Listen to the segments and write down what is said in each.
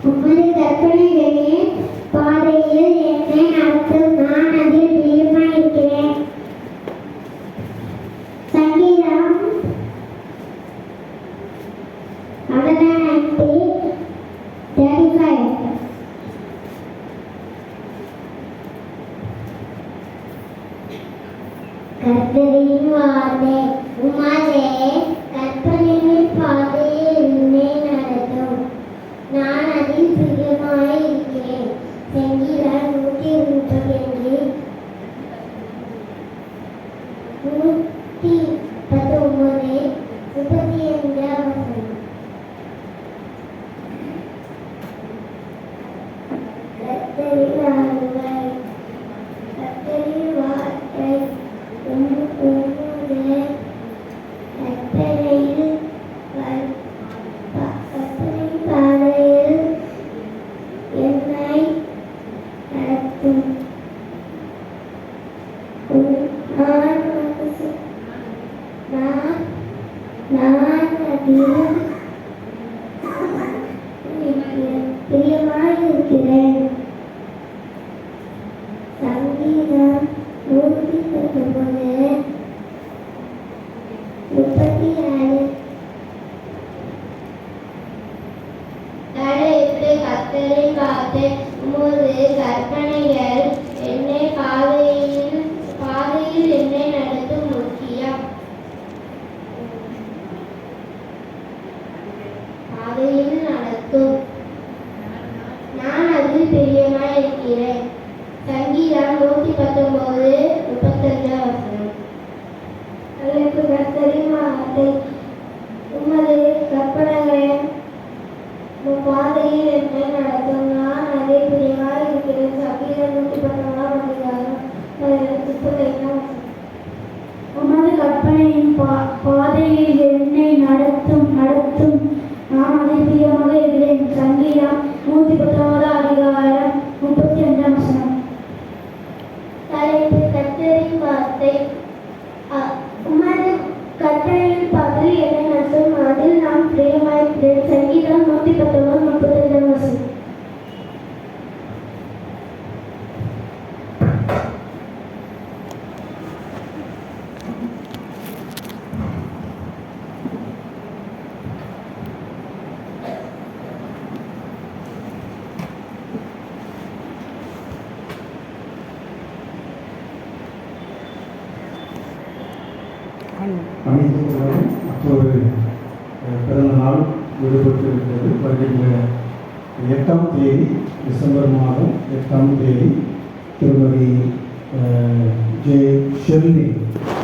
உமது கற்பனைகளின் பாதையில் என்னை நடத்தும். நான் அதில் பிரியமாயிருக்கிறேன். சங்கீதம் 135. கர்த்தரின் வார்த்தை. உமது கற்பனைகளின் பாதையில் என்னை நடத்தும். நான் அதில் பிரியமாயிருக்கிறேன். சங்கீதம் 132 119 கர்த்தரின் வார்த்தை. கர்த்தரின் வார்த்தை. உமது கற்பனையின் பாதையில் என்னை நடத்தும். நான் அதில் பிரியமாயிருக்கிறேன். சங்கீதம் 119 36. கர்த்தரின் வார்த்தை. உமது கற்பனைகள் என்னை பாதையில் என்னை நடத்தும். முக்கியம் பாதையில் நடத்தும். நான் அதில் பிரியமாயிருக்கிறேன். சங்கீதம் 119:35. கர்த்தரின் வார்த்தை. உமது கற்பனைகள் பாதையில் என்னை நடத்தும். நான் அதில் பிரியமாயிருக்கிறேன். சங்கீதம் 119:35. உமது கற்பனையின் பாதையில் என்னை நடத்தும். நான் அதில் பிரியமாக இருக்கிறேன். சங்கீதம் 119:35. தலைப்பு கர்த்தரின் வார்த்தை. உமது கற்பனையின் பாதையில் என்னை நடத்தும். அதில் நான் பிரியமாயிருக்கிறேன். சங்கீதம் 119:35. அனைத்தும் மற்றொரு பிறந்த நாள் விடுபட்டிருக்கிறது. வருகின்ற 8ஆம் தேதி, டிசம்பர் மாதம் 8ஆம் தேதி திருமதி ஜே ஷெர்லி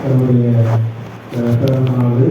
அவருடைய பிறந்த நாள்.